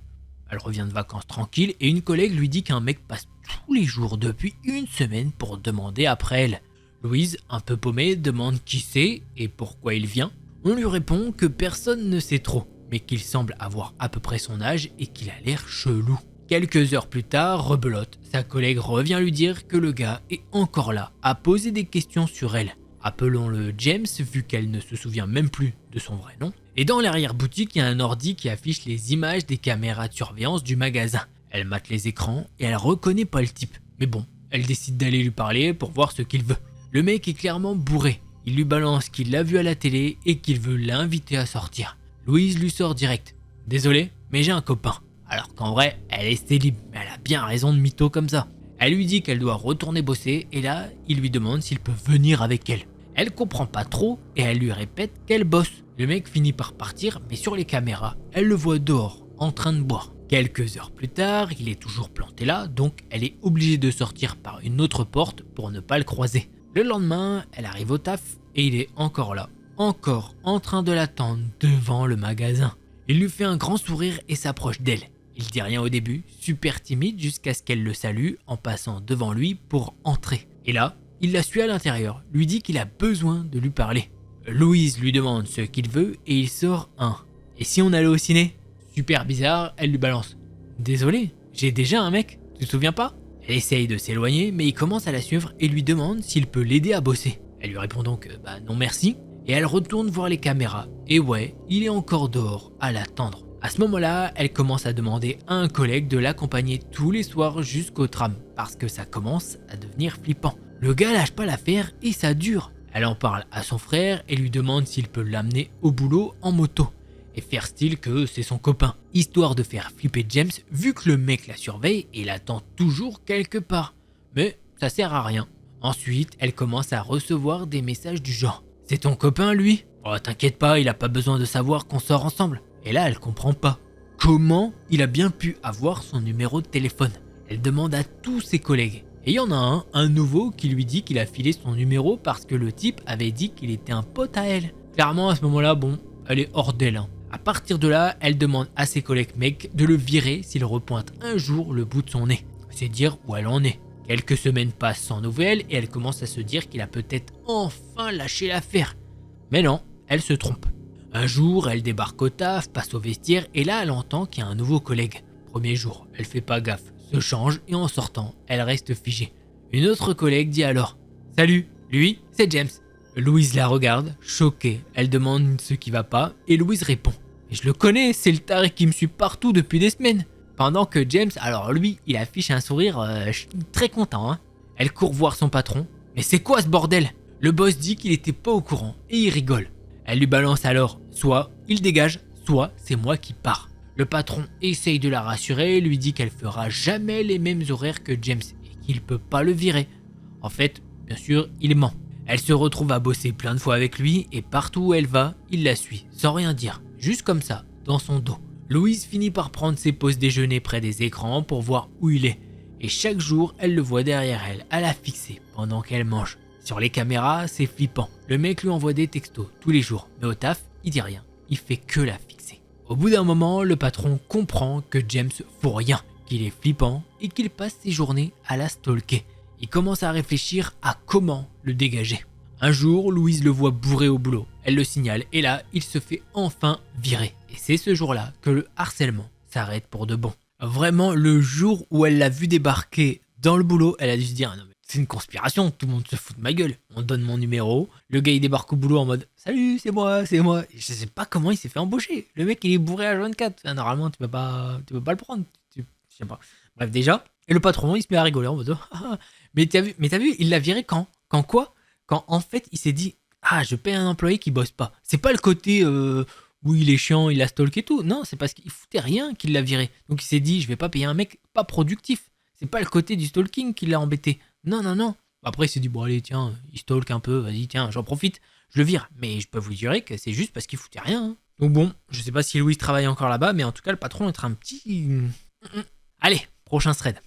Elle revient de vacances tranquille et une collègue lui dit qu'un mec passe tous les jours depuis une semaine pour demander après elle. Louise, un peu paumée, demande qui c'est et pourquoi il vient. On lui répond que personne ne sait trop, mais qu'il semble avoir à peu près son âge et qu'il a l'air chelou. Quelques heures plus tard, rebelote, sa collègue revient lui dire que le gars est encore là, à poser des questions sur elle. Appelons-le James, vu qu'elle ne se souvient même plus de son vrai nom. Et dans l'arrière-boutique, il y a un ordi qui affiche les images des caméras de surveillance du magasin. Elle mate les écrans et elle reconnaît pas le type. Mais bon, elle décide d'aller lui parler pour voir ce qu'il veut. Le mec est clairement bourré. Il lui balance qu'il l'a vu à la télé et qu'il veut l'inviter à sortir. Louise lui sort direct. Désolé, mais j'ai un copain. Alors qu'en vrai, elle est célib, mais elle a bien raison de mytho comme ça. Elle lui dit qu'elle doit retourner bosser et là, il lui demande s'il peut venir avec elle. Elle comprend pas trop et elle lui répète qu'elle bosse. Le mec finit par partir, mais sur les caméras, elle le voit dehors, en train de boire. Quelques heures plus tard, il est toujours planté là, donc elle est obligée de sortir par une autre porte pour ne pas le croiser. Le lendemain, elle arrive au taf et il est encore là, encore en train de l'attendre devant le magasin. Il lui fait un grand sourire et s'approche d'elle. Il dit rien au début, super timide jusqu'à ce qu'elle le salue en passant devant lui pour entrer. Et là, il la suit à l'intérieur, lui dit qu'il a besoin de lui parler. Louise lui demande ce qu'il veut et il sort un. Et si on allait au ciné? Super bizarre, elle lui balance. Désolé, j'ai déjà un mec, tu te souviens pas? Elle essaye de s'éloigner mais il commence à la suivre et lui demande s'il peut l'aider à bosser. Elle lui répond donc non merci et elle retourne voir les caméras. Et ouais, il est encore dehors à l'attendre. À ce moment-là, elle commence à demander à un collègue de l'accompagner tous les soirs jusqu'au tram parce que ça commence à devenir flippant. Le gars lâche pas l'affaire et ça dure. Elle en parle à son frère et lui demande s'il peut l'amener au boulot en moto et faire style que c'est son copain, histoire de faire flipper James vu que le mec la surveille et l'attend toujours quelque part. Mais ça sert à rien. Ensuite, elle commence à recevoir des messages du genre « C'est ton copain lui ? Oh t'inquiète pas, il a pas besoin de savoir qu'on sort ensemble. » Et là, elle comprend pas. Comment il a bien pu avoir son numéro de téléphone? Elle demande à tous ses collègues. Et il y en a un nouveau, qui lui dit qu'il a filé son numéro parce que le type avait dit qu'il était un pote à elle. Clairement, à ce moment-là, bon, elle est hors d'elle. À partir de là, elle demande à ses collègues mecs de le virer s'il repointe un jour le bout de son nez. C'est dire où elle en est. Quelques semaines passent sans nouvelles et elle commence à se dire qu'il a peut-être enfin lâché l'affaire. Mais non, elle se trompe. Un jour, elle débarque au taf, passe au vestiaire et là, elle entend qu'il y a un nouveau collègue. Premier jour, elle fait pas gaffe, se change et en sortant, elle reste figée. Une autre collègue dit alors « Salut, lui, c'est James ». Louise la regarde, choquée. Elle demande ce qui va pas et Louise répond Mais je le connais, c'est le taré qui me suit partout depuis des semaines. Pendant que James, alors lui, il affiche un sourire très content. Hein. Elle court voir son patron. Mais c'est quoi ce bordel? Le boss dit qu'il était pas au courant et il rigole. Elle lui balance alors, soit il dégage, soit c'est moi qui pars. Le patron essaye de la rassurer, lui dit qu'elle fera jamais les mêmes horaires que James et qu'il peut pas le virer. En fait, bien sûr, il ment. Elle se retrouve à bosser plein de fois avec lui et partout où elle va, il la suit, sans rien dire, juste comme ça, dans son dos. Louise finit par prendre ses pauses déjeuner près des écrans pour voir où il est. Et chaque jour, elle le voit derrière elle, à la fixer, pendant qu'elle mange. Sur les caméras, c'est flippant. Le mec lui envoie des textos tous les jours, mais au taf, il dit rien, il fait que la fixer. Au bout d'un moment, le patron comprend que James fout rien, qu'il est flippant et qu'il passe ses journées à la stalker. Il commence à réfléchir à comment le dégager. Un jour, Louise le voit bourré au boulot. Elle le signale et là, il se fait enfin virer. Et c'est ce jour-là que le harcèlement s'arrête pour de bon. Vraiment, le jour où elle l'a vu débarquer dans le boulot, elle a dû se dire « Non mais c'est une conspiration, tout le monde se fout de ma gueule. On donne mon numéro, le gars il débarque au boulot en mode « Salut, c'est moi, c'est moi ». Je sais pas comment il s'est fait embaucher. Le mec il est bourré à 24. Enfin, normalement, tu peux pas le prendre. Je sais pas. Bref, déjà. Et le patron, il se met à rigoler en mode ah, mais t'as vu, il l'a viré quand? Quand quoi? Quand en fait, il s'est dit ah, je paye un employé qui bosse pas. C'est pas le côté où il est chiant, il a stalk et tout. Non, c'est parce qu'il foutait rien qu'il l'a viré. Donc il s'est dit je vais pas payer un mec pas productif. C'est pas le côté du stalking qui l'a embêté. Non, non, non. Après, il s'est dit bon, allez, tiens, il stalk un peu, vas-y, tiens, j'en profite, je le vire. Mais je peux vous dire que c'est juste parce qu'il foutait rien. Hein. Donc bon, je sais pas si Louise travaille encore là-bas, mais en tout cas, le patron est un petit. Allez, prochain thread.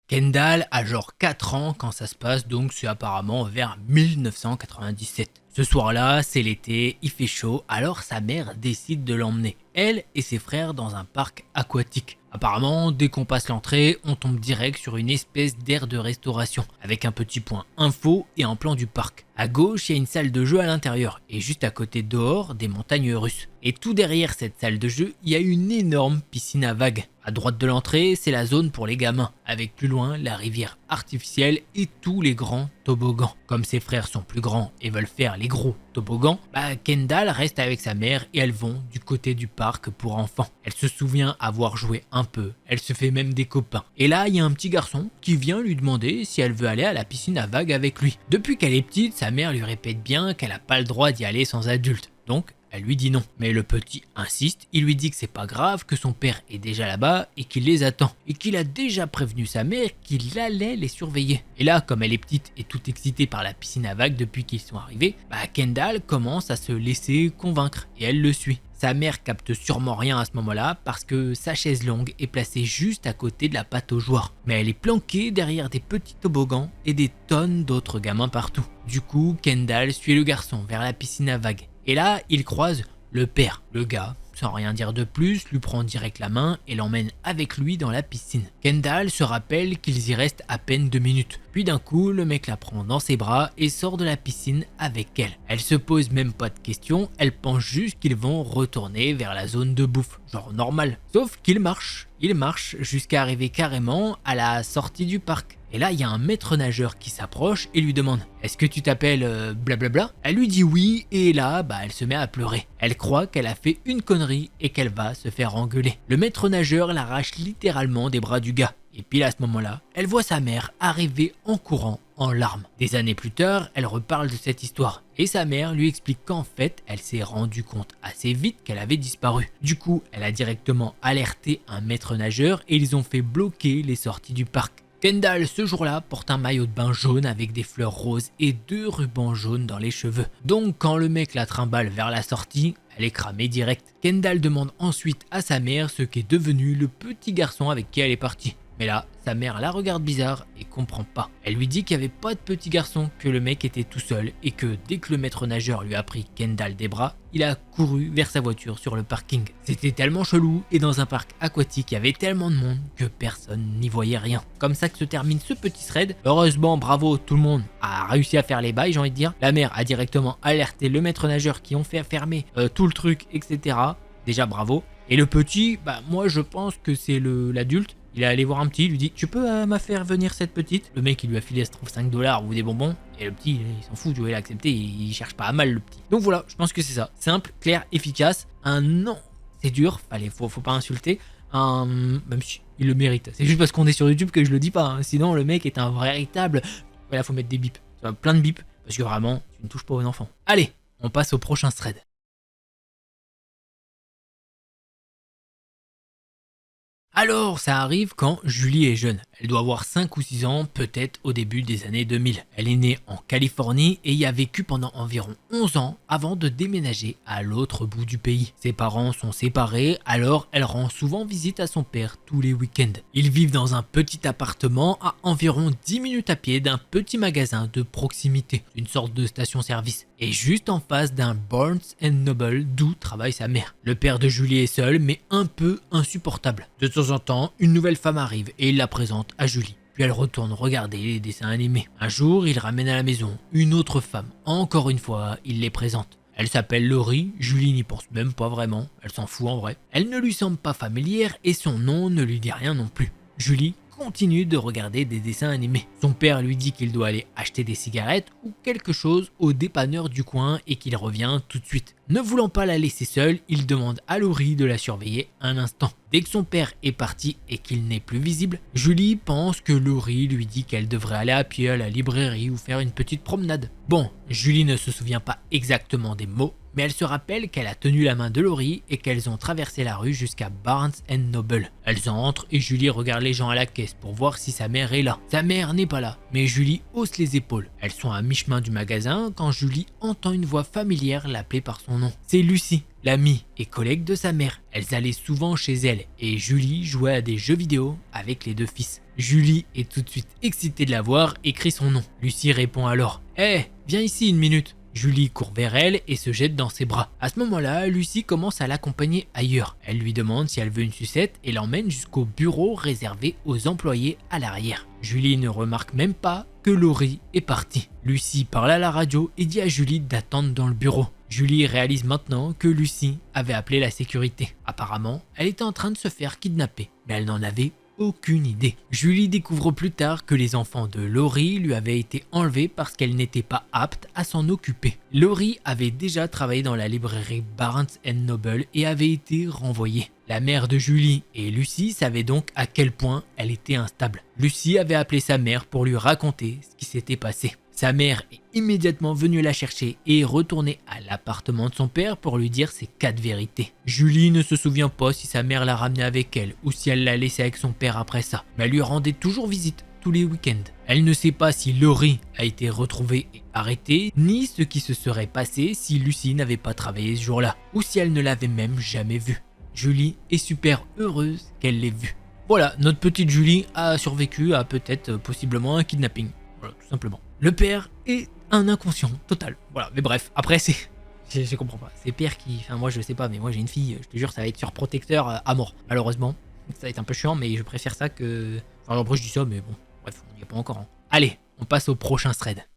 Kendall a genre 4 ans quand ça se passe, donc c'est apparemment vers 1997. Ce soir-là, c'est l'été, il fait chaud, alors sa mère décide de l'emmener, elle et ses frères, dans un parc aquatique. Apparemment, dès qu'on passe l'entrée, on tombe direct sur une espèce d'aire de restauration, avec un petit point info et un plan du parc. À gauche, il y a une salle de jeu à l'intérieur, et juste à côté dehors, des montagnes russes. Et tout derrière cette salle de jeu, il y a une énorme piscine à vagues. À droite de l'entrée, c'est la zone pour les gamins, avec plus loin la rivière artificielle et tous les grands toboggans. Comme ses frères sont plus grands et veulent faire les gros toboggans, Kendall reste avec sa mère et elles vont du côté du parc pour enfants. Elle se souvient avoir joué un peu, elle se fait même des copains. Et là, il y a un petit garçon qui vient lui demander si elle veut aller à la piscine à vagues avec lui. Depuis qu'elle est petite, sa mère lui répète bien qu'elle n'a pas le droit d'y aller sans adulte. Donc, elle lui dit non. Mais le petit insiste, il lui dit que c'est pas grave, que son père est déjà là-bas et qu'il les attend. Et qu'il a déjà prévenu sa mère qu'il allait les surveiller. Et là, comme elle est petite et toute excitée par la piscine à vagues depuis qu'ils sont arrivés, Kendall commence à se laisser convaincre et elle le suit. Sa mère capte sûrement rien à ce moment-là parce que sa chaise longue est placée juste à côté de la patte aux joueurs. Mais elle est planquée derrière des petits toboggans et des tonnes d'autres gamins partout. Du coup, Kendall suit le garçon vers la piscine à vagues. Et là, il croise le père. Le gars, sans rien dire de plus, lui prend direct la main et l'emmène avec lui dans la piscine. Kendall se rappelle qu'ils y restent à peine 2 minutes. Puis d'un coup, le mec la prend dans ses bras et sort de la piscine avec elle. Elle se pose même pas de questions, elle pense juste qu'ils vont retourner vers la zone de bouffe, genre normal. Sauf qu'il marche. Il marche jusqu'à arriver carrément à la sortie du parc. Et là, il y a un maître nageur qui s'approche et lui demande « Est-ce que tu t'appelles blablabla ?» Elle lui dit oui et là, elle se met à pleurer. Elle croit qu'elle a fait une connerie et qu'elle va se faire engueuler. Le maître nageur l'arrache littéralement des bras du gars. Et puis à ce moment-là, elle voit sa mère arriver en courant, en larmes. Des années plus tard, elle reparle de cette histoire. Et sa mère lui explique qu'en fait, elle s'est rendue compte assez vite qu'elle avait disparu. Du coup, elle a directement alerté un maître nageur et ils ont fait bloquer les sorties du parc. Kendall, ce jour-là, porte un maillot de bain jaune avec des fleurs roses et 2 rubans jaunes dans les cheveux. Donc quand le mec la trimballe vers la sortie, elle est cramée direct. Kendall demande ensuite à sa mère ce qu'est devenu le petit garçon avec qui elle est partie. Mais là, sa mère la regarde bizarre et comprend pas. Elle lui dit qu'il n'y avait pas de petit garçon, que le mec était tout seul et que dès que le maître nageur lui a pris Kendall des bras, il a couru vers sa voiture sur le parking. C'était tellement chelou et dans un parc aquatique, il y avait tellement de monde que personne n'y voyait rien. Comme ça que se termine ce petit thread. Heureusement, bravo, tout le monde a réussi à faire les bails, j'ai envie de dire. La mère a directement alerté le maître nageur qui ont fait fermer tout le truc, etc. Déjà bravo. Et le petit, moi je pense que c'est l'adulte. Il est allé voir un petit, il lui dit, tu peux me faire venir cette petite? Le mec, il lui a filé, se trouve, 5 $ ou des bonbons. Et le petit, il s'en fout, tu vois, il a accepté, il cherche pas à mal, le petit. Donc voilà, je pense que c'est ça. Simple, clair, efficace. Un non, c'est dur, faut pas insulter. Même si il le mérite. C'est juste parce qu'on est sur YouTube que je le dis pas, hein. Sinon, le mec est un véritable... Voilà, faut mettre des bips. Plein de bips, parce que vraiment, tu ne touches pas aux enfants. Allez, on passe au prochain thread. Alors, ça arrive quand Julie est jeune. Elle doit avoir 5 ou 6 ans, peut-être au début des années 2000. Elle est née en Californie et y a vécu pendant environ 11 ans avant de déménager à l'autre bout du pays. Ses parents sont séparés, alors elle rend souvent visite à son père tous les week-ends. Ils vivent dans un petit appartement à environ 10 minutes à pied d'un petit magasin de proximité, une sorte de station-service, et juste en face d'un Barnes & Noble d'où travaille sa mère. Le père de Julie est seul, mais un peu insupportable. De temps en temps, une nouvelle femme arrive et il la présente à Julie. Puis elle retourne regarder les dessins animés. Un jour, il ramène à la maison une autre femme. Encore une fois, il les présente. Elle s'appelle Laurie, Julie n'y pense même pas vraiment, elle s'en fout en vrai. Elle ne lui semble pas familière et son nom ne lui dit rien non plus. Julie continue de regarder des dessins animés. Son père lui dit qu'il doit aller acheter des cigarettes ou quelque chose au dépanneur du coin et qu'il revient tout de suite. Ne voulant pas la laisser seule, il demande à Laurie de la surveiller un instant. Dès que son père est parti et qu'il n'est plus visible, Julie pense que Laurie lui dit qu'elle devrait aller à pied à la librairie ou faire une petite promenade. Bon, Julie ne se souvient pas exactement des mots, mais elle se rappelle qu'elle a tenu la main de Laurie et qu'elles ont traversé la rue jusqu'à Barnes & Noble. Elles entrent et Julie regarde les gens à la caisse pour voir si sa mère est là. Sa mère n'est pas là, mais Julie hausse les épaules. Elles sont à mi-chemin du magasin quand Julie entend une voix familière l'appeler par son nom. C'est Lucie, l'amie et collègue de sa mère. Elles allaient souvent chez elle et Julie jouait à des jeux vidéo avec les deux fils. Julie est tout de suite excitée de la voir et crie son nom. Lucie répond alors « Hé, viens ici une minute !» Julie court vers elle et se jette dans ses bras. À ce moment-là, Lucie commence à l'accompagner ailleurs. Elle lui demande si elle veut une sucette et l'emmène jusqu'au bureau réservé aux employés à l'arrière. Julie ne remarque même pas que Laurie est partie. Lucie parle à la radio et dit à Julie d'attendre dans le bureau. Julie réalise maintenant que Lucie avait appelé la sécurité. Apparemment, elle était en train de se faire kidnapper, mais elle n'en avait aucune idée. Julie découvre plus tard que les enfants de Laurie lui avaient été enlevés parce qu'elle n'était pas apte à s'en occuper. Laurie avait déjà travaillé dans la librairie Barnes & Noble et avait été renvoyée. La mère de Julie et Lucie savaient donc à quel point elle était instable. Lucie avait appelé sa mère pour lui raconter ce qui s'était passé. Sa mère est immédiatement venue la chercher et est retournée à l'appartement de son père pour lui dire ses 4 vérités. Julie ne se souvient pas si sa mère l'a ramenée avec elle ou si elle l'a laissée avec son père après ça, mais elle lui rendait toujours visite tous les week-ends. Elle ne sait pas si Laurie a été retrouvée et arrêtée, ni ce qui se serait passé si Lucie n'avait pas travaillé ce jour-là, ou si elle ne l'avait même jamais vue. Julie est super heureuse qu'elle l'ait vue. Voilà, notre petite Julie a survécu à peut-être possiblement un kidnapping. Voilà, tout simplement. Le père est un inconscient total. Voilà, mais bref, après c'est... Je comprends pas. C'est père qui... Enfin moi je sais pas, mais moi j'ai une fille, je te jure ça va être surprotecteur à mort. Malheureusement, ça va être un peu chiant, mais je préfère ça que... Enfin après je dis ça, mais bon, bref, on n'y est pas encore. Hein. Allez, on passe au prochain thread.